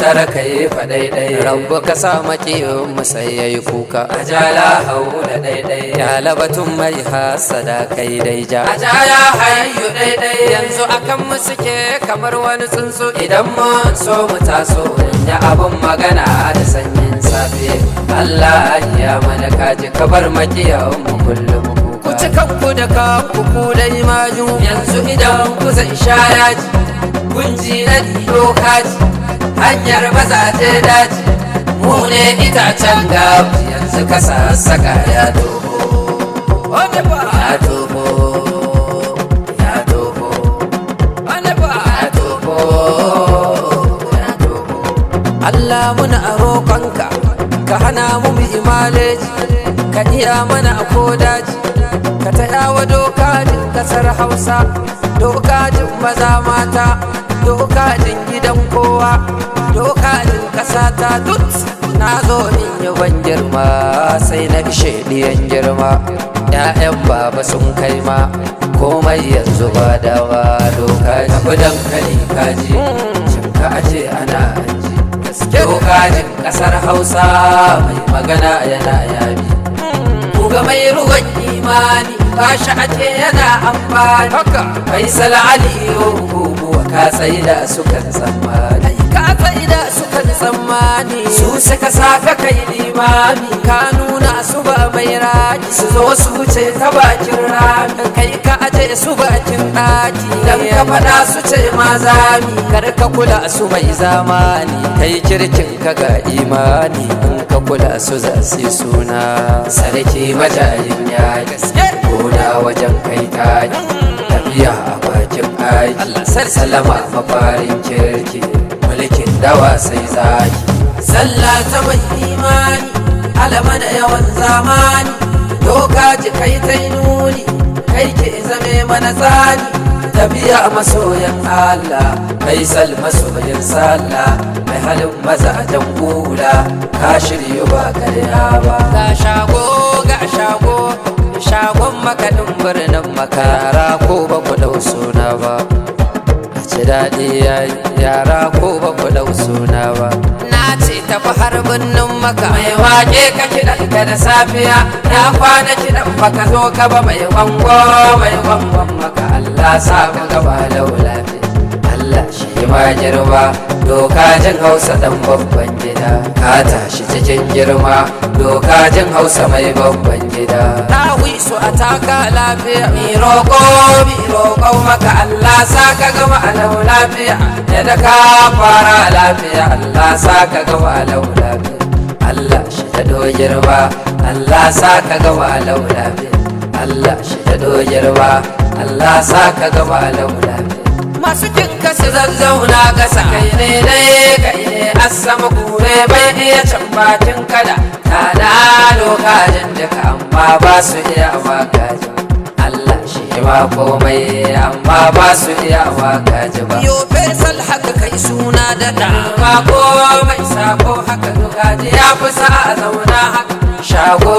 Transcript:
hausar kai fa daidai rabbu ka sa makiyin mu sai yayi kuka ajala haula daidai ya labatun mai hasada kai dai ja ajaya hayyu daidai yanzu akan mu suke kamar wani tsuntsu idan mun so mu taso ya abun magana da sanyin safe Allah ya mana kaji kabar makiyin mu kullum ku ci kanku da kanku ku dai maju yanzu idan ku zai sha yaji kunji na dokaji hanyar mazaje daji mu ne itacen gabu yanzu ka sassaka ya toho ya toho ya toho ya toho ya toho Allah muna roƙonka ka hana mu bi maleji ka iya mana ko daji ka taya wa dokajin kasar Hausa dokajin maza mata dokajin gidan kowa dokajin kasa ta dut na zo in yi ban girma sai na ishe ɗiyan girma ƴaƴan baba sun kai ma komai yanzu ba dawa dokaji abu dankali kaji shinka aje ana anji dokajin kasar Hausa mai magana yana yabi ga mai ruwan imani ba shi ake yana amfani haka Faisal Aliyu guguwa ka tsaida suka tsammani ka tsaida suka tsammani su suka saka kai limami ka nuna su ba mai raki su zo su wuce ta bakin rami kai ka aje su bakin daki dan ka fada su ce mazami kar ka kula su mai zamani kai kirkin ka ga imani ka kula su za su suna sarki majayin ya gaske gona wajen kai taki tafiya a bakin aiki salama mafarin kirki mulkin dawa sai zaki sallah ta mai imani alama da yawan zamani doka ji kai ta nuni kai ke zame mana tsani tafiya masoyan Allah Faisal masoyin sallah mai halin mazajen kula ka shirya ba karya ba ga shagon makaɗin birnin makara ko ba ku ɗau suna ba a ci daɗi yara ko ba ku ɗau suna ba na ce tafi har birnin maka mai wake ka kiɗan ka da safiya ya kwana kiɗan baka zo ka ba mai wangon maka Allah sa mu gaba da lafiya Allah shi ma girma dokajin Hausa dan babban gida ka tashi cikin girma dokajin Hausa mai babban gida dawi su a taka lafiya mi roƙo maka Allah sa ka gama alau lafiya da ka fara lafiya Allah sa ka gama alau lafiya Allah shi ta do girma Allah sa ka gama alau lafiya Allah shi ta do girma Allah sa ka gama alau lafiya masu kinka su zazzauna kasa kai ne asama kure bai iya can bakin kada ta da lokacin duka amma ba su iya wakaji Allah shi ma komai amma ba su iya wakaji ba yo Faisal haka kai suna da da ba komai sako haka dukaji ya fi sa a zauna haka shago